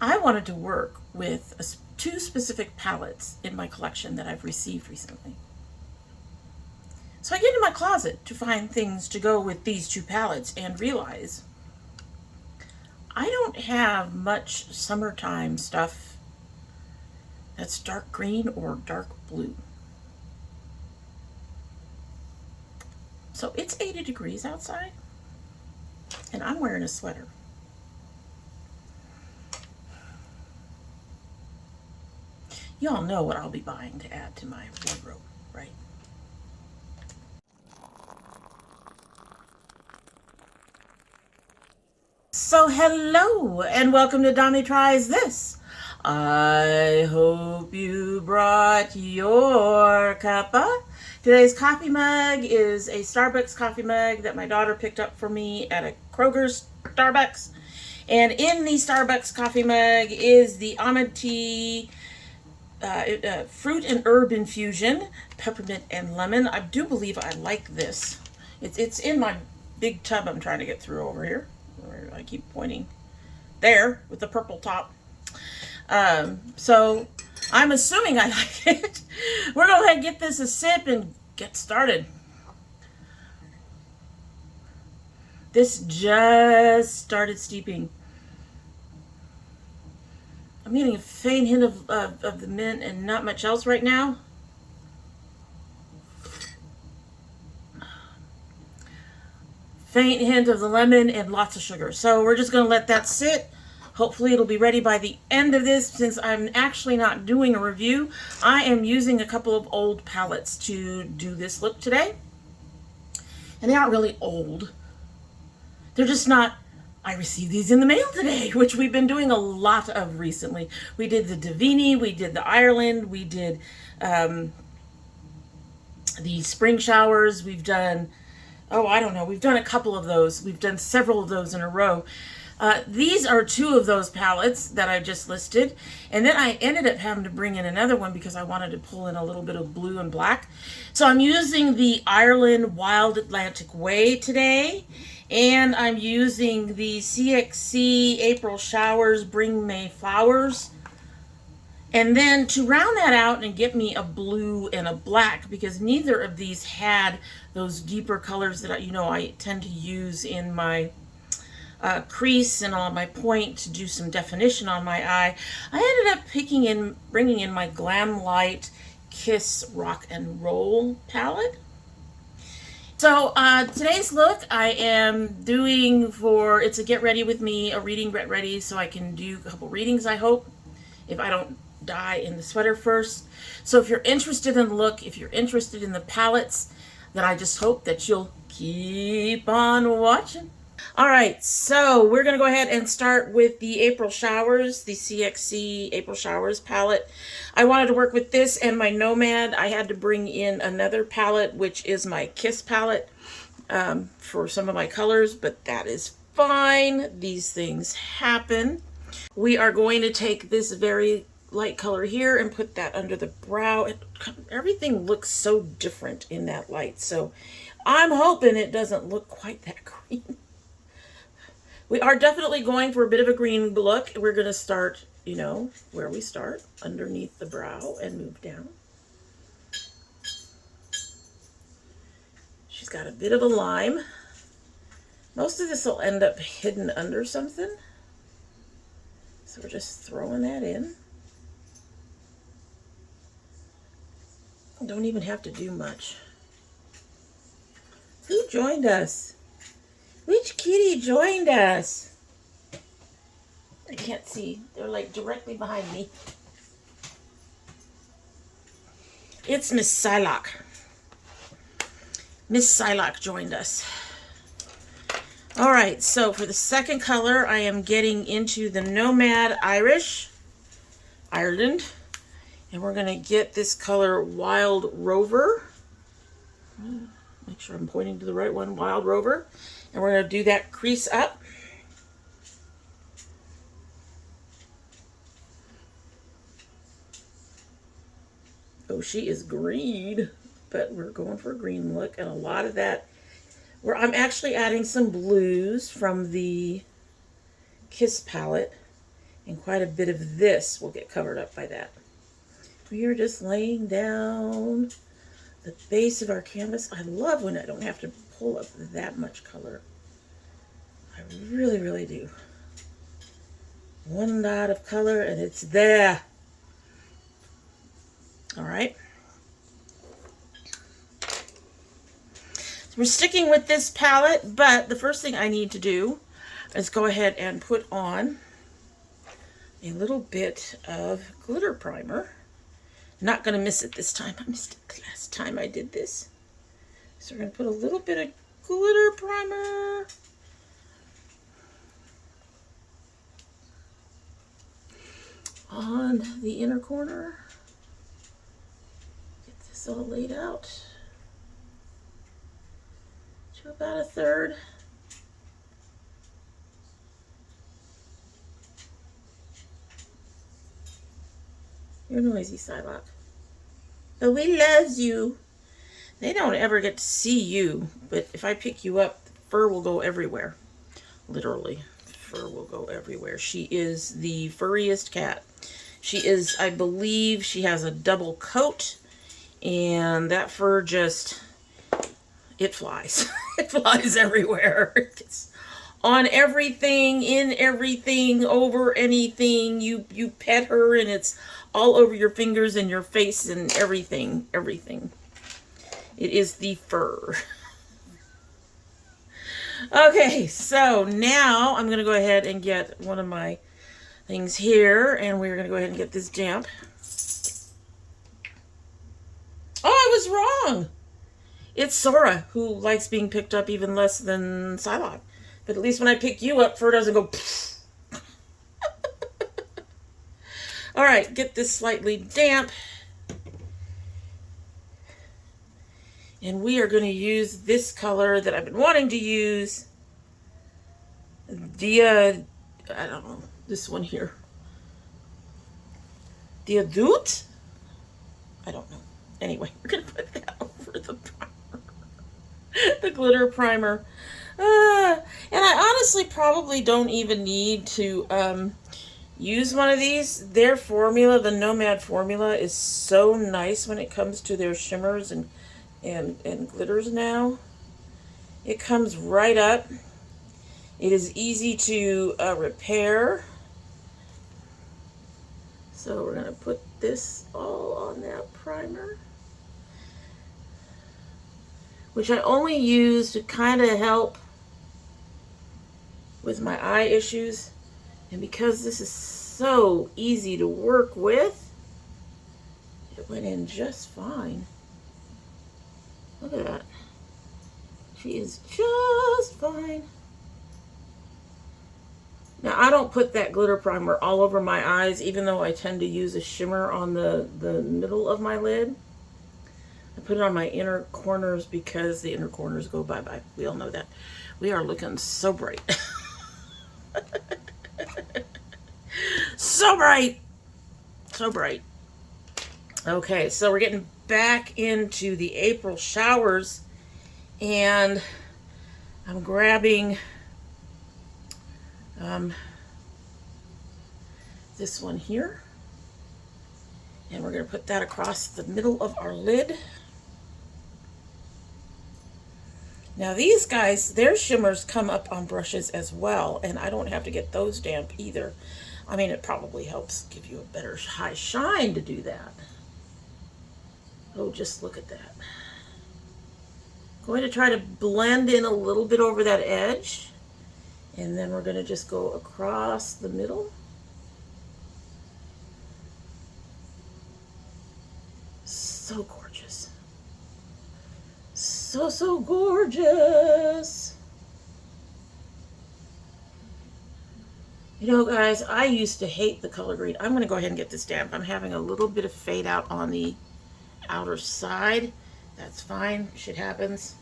I wanted to work with two specific palettes in my collection that I've received recently. So I get in my closet to find things to go with these two palettes and realize I don't have much summertime stuff that's dark green or dark blue. So it's 80 degrees outside, and I'm wearing a sweater. Y'all know what I'll be buying to add to my wardrobe, right? So hello and welcome to Dommy Tries This. I hope you brought your cuppa. Today's coffee mug is a Starbucks coffee mug that my daughter picked up for me at a Kroger's Starbucks. And in the Starbucks coffee mug is the Ahmed tea, fruit and herb infusion, peppermint and lemon. I do believe I like this. It's in my big tub I'm trying to get through over here. I keep pointing there with the purple top. So I'm assuming I like it. We're going to go ahead and get this a sip and get started. This just started steeping. I'm getting a faint hint of the mint and not much else right now. Faint hint of the lemon and lots of sugar. So we're just going to let that sit. Hopefully it'll be ready by the end of this. Since I'm actually not doing a review, I am using a couple of old palettes to do this look today. And they aren't really old. They're just not, I received these in the mail today, which we've been doing a lot of recently. We did the Davini, we did the Ehlarayn, we did the spring showers, we've done, oh, I don't know, we've done a couple of those. We've done several of those in a row. These are two of those palettes that I just listed. And then I ended up having to bring in another one because I wanted to pull in a little bit of blue and black. So I'm using the Ehlarayn Wild Atlantic Way today. And I'm using the CXC April Showers Bring May Flowers. And then to round that out and get me a blue and a black, because neither of these had those deeper colors that I tend to use in my crease and on my point to do some definition on my eye, I ended up bringing in my Glam Light Kiss Rock and Roll palette. So today's look I am doing it's a get ready with me, a reading get ready, so I can do a couple readings, I hope, if I don't die in the sweater first. So if you're interested in the look, if you're interested in the palettes, then I just hope that you'll keep on watching. All right, so we're going to go ahead and start with the April Showers, the CXC April Showers palette. I wanted to work with this and my Nomad. I had to bring in another palette, which is my Kiss palette for some of my colors, but that is fine. These things happen. We are going to take this very light color here and put that under the brow. Everything looks so different in that light, so I'm hoping it doesn't look quite that green. We are definitely going for a bit of a green look. We're going to start, where we start, underneath the brow and move down. She's got a bit of a lime. Most of this will end up hidden under something. So we're just throwing that in. Don't even have to do much. Who joined us? Which kitty joined us? I can't see. They're like directly behind me. It's Miss Psylocke. Miss Psylocke joined us. All right, so for the second color, I am getting into the Nomad Ireland. And we're going to get this color Wild Rover. Make sure I'm pointing to the right one, Wild Rover. And we're going to do that crease up. Oh, she is green, but we're going for a green look. And a lot of that, I'm actually adding some blues from the Kiss palette And quite a bit of this will get covered up by that. We are just laying down the base of our canvas. I love when I don't have to pull up that much color. I really, really do. One dot of color and it's there. All right. So we're sticking with this palette, but the first thing I need to do is go ahead and put on a little bit of glitter primer. Not going to miss it this time. I missed it last time I did this. So we're going to put a little bit of glitter primer on the inner corner. Get this all laid out to about a third. You're noisy, Psylocke. But we loves you. They don't ever get to see you, but if I pick you up, fur will go everywhere. Literally, fur will go everywhere. She is the furriest cat. She is, I believe, she has a double coat, and that fur just, it flies. It flies everywhere. It's on everything, in everything, over anything. You pet her, and it's all over your fingers and your face and everything. It is the fur. Okay, so now I'm going to go ahead and get one of my things here, and we're going to go ahead and get this damp. Oh, I was wrong. It's Sora who likes being picked up even less than Psylocke. But at least when I pick you up, fur doesn't go pfft. All right, get this slightly damp. And we are going to use this color that I've been wanting to use. I don't know, this one here. Diadoot? I don't know. Anyway, we're going to put that over the primer. The glitter primer. And I honestly probably don't even need to use one of these. Their formula, the Nomad formula, is so nice when it comes to their shimmers and glitters now. It comes right up. It is easy to repair. So we're going to put this all on that primer, which I only use to kind of help with my eye issues. And because this is so easy to work with, it went in just fine. Look at that. She is just fine. Now, I don't put that glitter primer all over my eyes, even though I tend to use a shimmer on the middle of my lid. I put it on my inner corners because the inner corners go bye-bye. We all know that. We are looking so bright. So bright. So bright. Okay, so we're getting back into the April showers, and I'm grabbing this one here, and we're going to put that across the middle of our lid. Now these guys, their shimmers come up on brushes as well, and I don't have to get those damp either. I mean, it probably helps give you a better high shine to do that. Oh, just look at that. Going to try to blend in a little bit over that edge, and then we're going to just go across the middle. So gorgeous. So, so gorgeous. You know, guys, I used to hate the color green. I'm going to go ahead and get this damp. I'm having a little bit of fade out on the outer side. That's fine. Shit happens.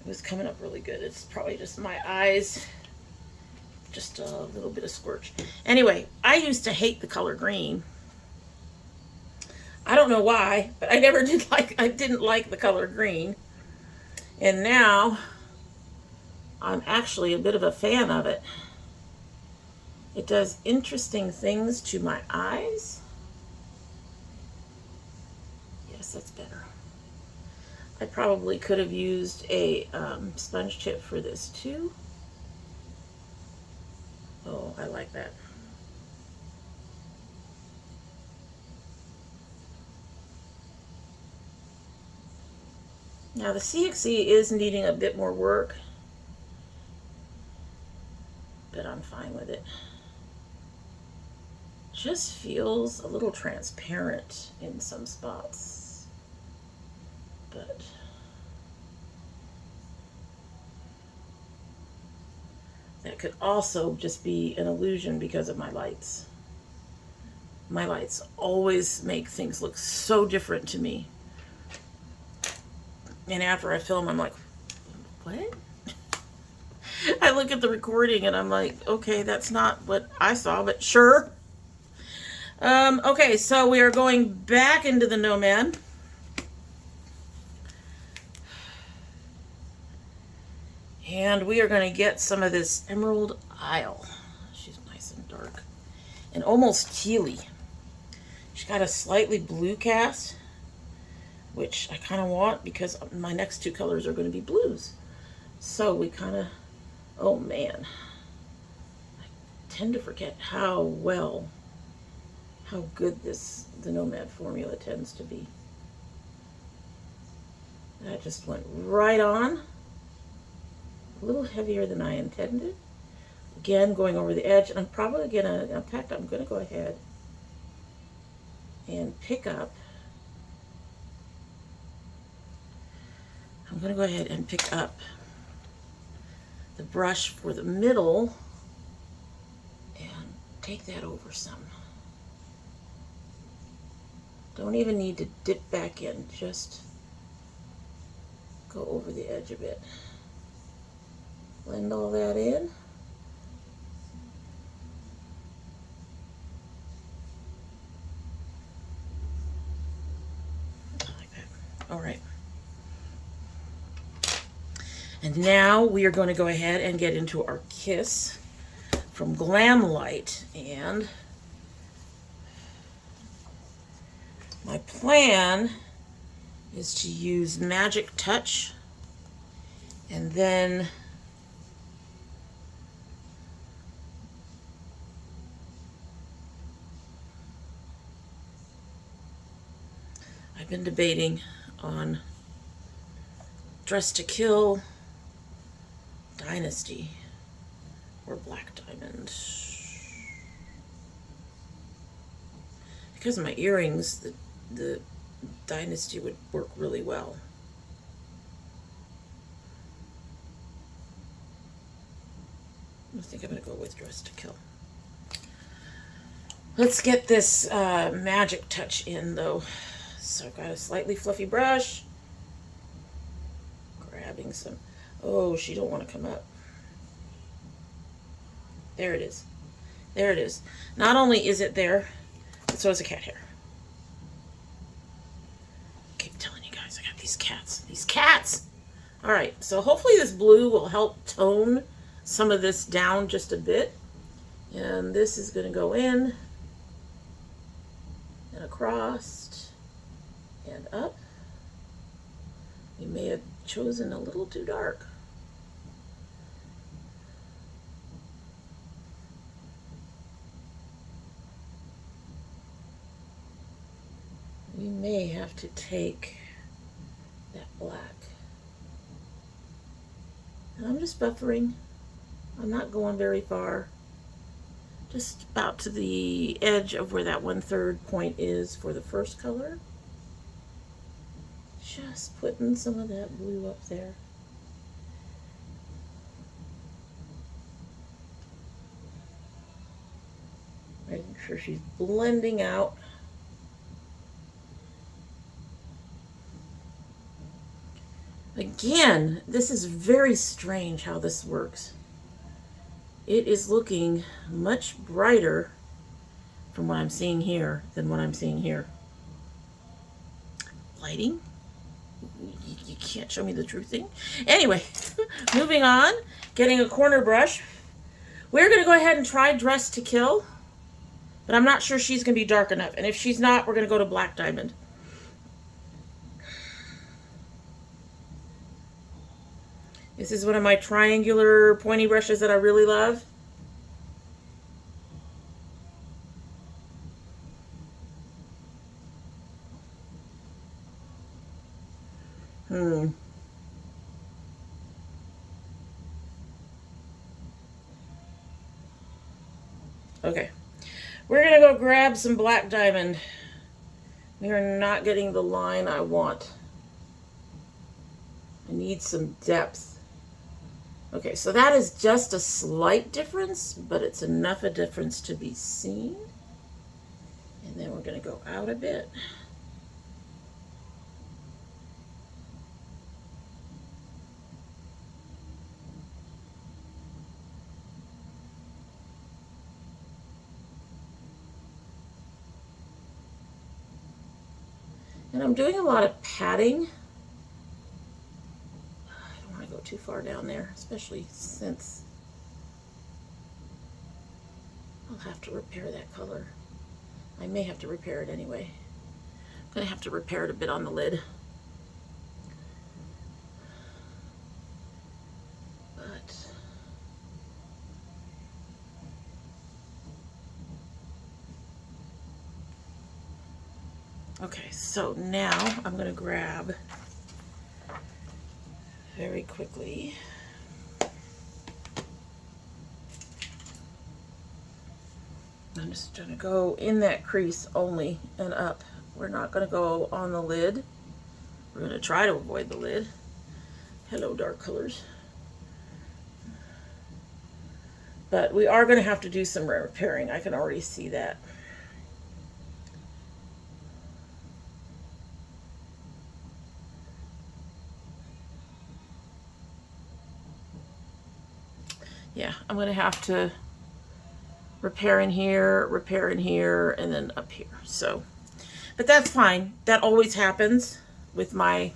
It was coming up really good. It's probably just my eyes. Just a little bit of scorch. Anyway, I used to hate the color green. I don't know why, but I never did I didn't like the color green. And now I'm actually a bit of a fan of it. It does interesting things to my eyes. Yes, that's better. I probably could have used a sponge tip for this too. Oh, I like that. Now the CXC is needing a bit more work, but I'm fine with it. Just feels a little transparent in some spots, but that could also just be an illusion because of my lights. My lights always make things look so different to me. And after I film, I'm like, what? I look at the recording and I'm like, okay, that's not what I saw, but sure. Okay, so we are going back into the Nomad. And we are going to get some of this Emerald Isle. She's nice and dark. And almost tealy. She's got a slightly blue cast, which I kind of want because my next two colors are going to be blues. So we kind of, oh man, I tend to forget how good the Nomad formula tends to be. That just went right on. A little heavier than I intended. Again, going over the edge, and I'm probably gonna, in fact, I'm gonna go ahead and pick up. I'm gonna go ahead and pick up the brush for the middle and take that over some. Don't even need to dip back in, just go over the edge a bit. Blend all that in. Like that. All right. And now we are going to go ahead and get into our Kiss from Glamlight. And my plan is to use Magic Touch and then I've been debating on Dress to Kill, Dynasty, or Black Diamond. Because of my earrings, the Dynasty would work really well. I think I'm going to go with Dress to Kill. Let's get this Magic Touch in, though. So I've got a slightly fluffy brush. Grabbing some. Oh, she don't want to come up. There it is. There it is. Not only is it there, but so is a cat hair. I keep telling you guys, I got these cats. These cats! Alright, so hopefully this blue will help tone some of this down just a bit. And this is going to go in and across and up. You may have chosen a little too dark. We may have to take that black. And I'm just buffering. I'm not going very far. Just about to the edge of where that 1/3 point is for the first color. Just putting some of that blue up there. Making sure she's blending out. Again, this is very strange how this works. It is looking much brighter from what I'm seeing here than what I'm seeing here. Lighting? You can't show me the true thing. Anyway, moving on, getting a corner brush We're going to go ahead and try Dress to Kill, but I'm not sure she's going to be dark enough. And if she's not, we're going to go to Black Diamond. This is one of my triangular pointy brushes that I really love. Okay. We're going to go grab some Black Diamond. We are not getting the line I want. I need some depth. Okay, so that is just a slight difference, but it's enough a difference to be seen. And then we're going to go out a bit. And I'm doing a lot of padding. I don't want to go too far down there, especially since I'll have to repair that color. I may have to repair it anyway. I'm going to have to repair it a bit on the lid. Okay, so now I'm going to grab very quickly I'm just going to go in that crease only and up. We're not going to go on the lid. We're going to try to avoid the lid. Hello, dark colors. But we are going to have to do some repairing. I can already see that. Yeah, I'm going to have to repair in here, and then up here. So, but that's fine. That always happens with my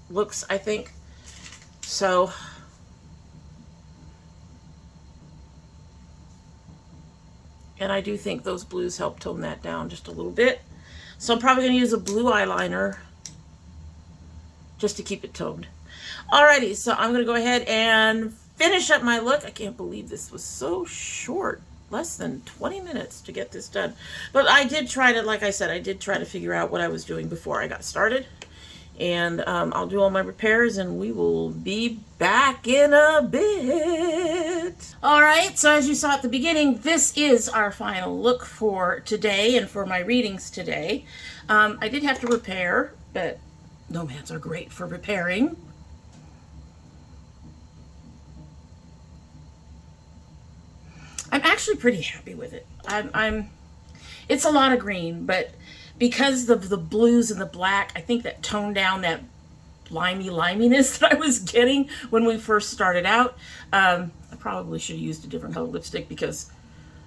looks, I think. So, and I do think those blues help tone that down just a little bit. So I'm probably going to use a blue eyeliner just to keep it toned. Alrighty, so I'm going to go ahead and finish up my look. I can't believe this was so short. Less than 20 minutes to get this done. But I did try to, like I said, I did try to figure out what I was doing before I got started. And I'll do all my repairs and we will be back in a bit. Alright, so as you saw at the beginning, this is our final look for today and for my readings today. I did have to repair, but nomads are great for repairing. I'm actually pretty happy with it. It's a lot of green, but because of the blues and the black, I think that toned down that liminess that I was getting when we first started out. I probably should have used a different color lipstick because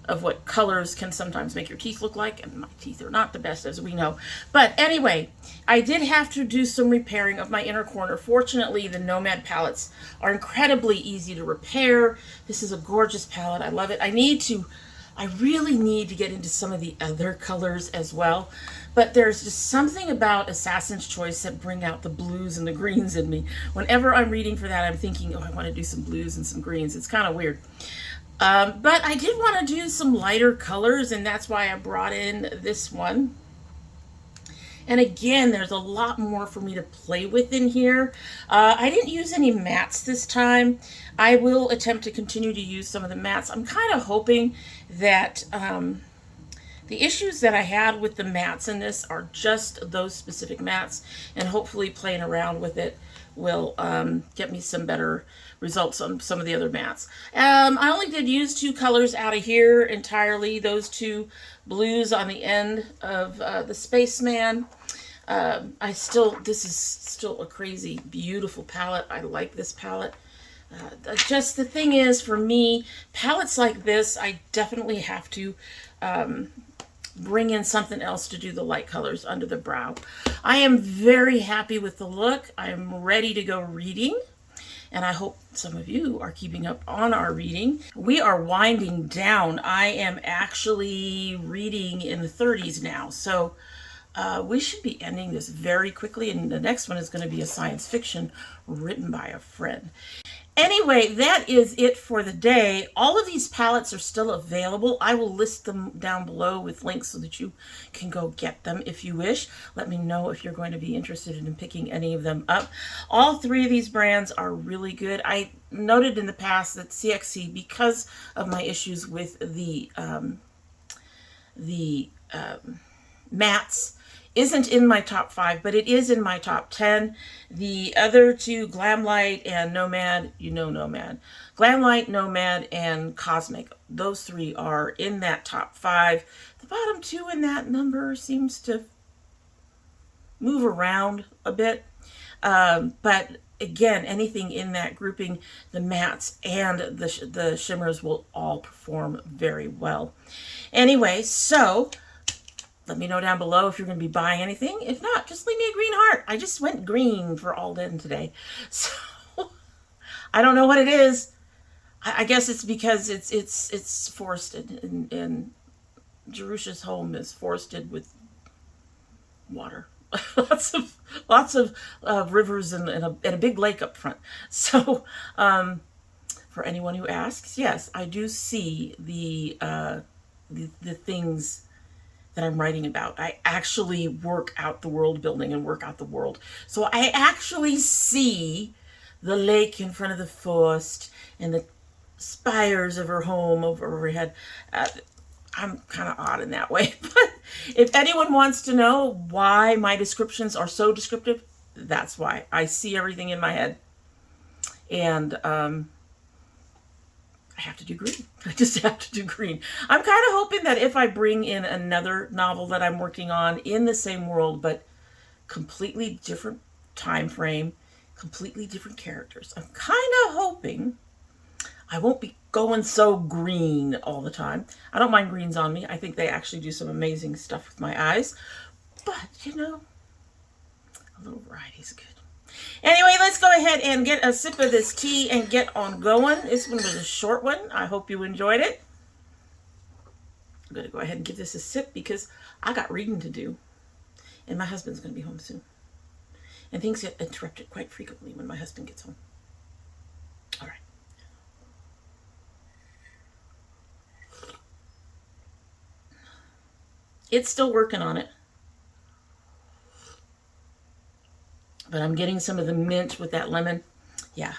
of what colors can sometimes make your teeth look like, and my teeth are not the best, as we know. But anyway, I did have to do some repairing of my inner corner. Fortunately, the Nomad palettes are incredibly easy to repair. This is a gorgeous palette. I love it. I really need to get into some of the other colors as well. But there's just something about Assassin's Choice that bring out the blues and the greens in me. Whenever I'm reading for that, I'm thinking, oh, I want to do some blues and some greens. It's kind of weird. But I did want to do some lighter colors, and that's why I brought in this one. And again, there's a lot more for me to play with in here. I didn't use any mattes this time. I will attempt to continue to use some of the mattes. I'm kind of hoping that the issues that I had with the mattes in this are just those specific mattes, and hopefully playing around with it will get me some better results on some of the other mattes. I only did use 2 colors out of here entirely, those 2 blues on the end of the Spaceman. This is still a crazy, beautiful palette. I like this palette. Just the thing is, for me, palettes like this, I definitely have to bring in something else to do the light colors under the brow. I am very happy with the look. I'm ready to go reading. and I hope some of you are keeping up on our reading. We are winding down. I am actually reading in the 30s now, so we should be ending this very quickly, and the next one is going to be a science fiction written by a friend. Anyway, that is it for the day. All of these palettes are still available. I will list them down below with links so that you can go get them if you wish. Let me know if you're going to be interested in picking any of them up. All three of these brands are really good. I noted in the past that CXC, because of my issues with the mattes, isn't in my top 5, but it is in my top 10. The other two, Glamlight and Nomad, you know Nomad. Glamlight, Nomad, and Cosmic. Those three are in that top 5. The bottom 2 in that number seems to move around a bit. But again, anything in that grouping, the mattes and the shimmers will all perform very well. Anyway, so let me know down below if you're going to be buying anything. If not, just leave me a green heart. I just went green for all in today. So I don't know what it is. I guess it's because it's forested, and Jerusha's home is forested with water. lots of rivers and a big lake up front. So for anyone who asks, yes, I do see the things that I'm writing about. I actually work out the world building and work out the world. So I actually see the lake in front of the forest and the spires of her home overhead. I'm kind of odd in that way. But if anyone wants to know why my descriptions are so descriptive, that's why. I see everything in my head. And I have to do green. I just have to do green. I'm kind of hoping that if I bring in another novel that I'm working on in the same world, but completely different time frame, completely different characters, I'm kind of hoping I won't be going so green all the time. I don't mind greens on me. I think they actually do some amazing stuff with my eyes. But, you know, a little variety is good. Anyway, let's go ahead and get a sip of this tea and get on going. This one was a short one. I hope you enjoyed it. I'm going to go ahead and give this a sip because I got reading to do. And my husband's going to be home soon. And things get interrupted quite frequently when my husband gets home. All right. It's still working on it. But I'm getting some of the mint with that lemon. Yeah,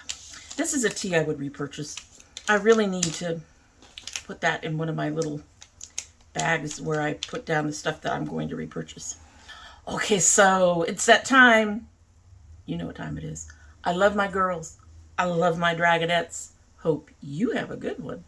this is a tea I would repurchase. I really need to put that in one of my little bags where I put down the stuff that I'm going to repurchase. Okay, so it's that time. You know what time it is. I love my girls. I love my dragonettes. Hope you have a good one.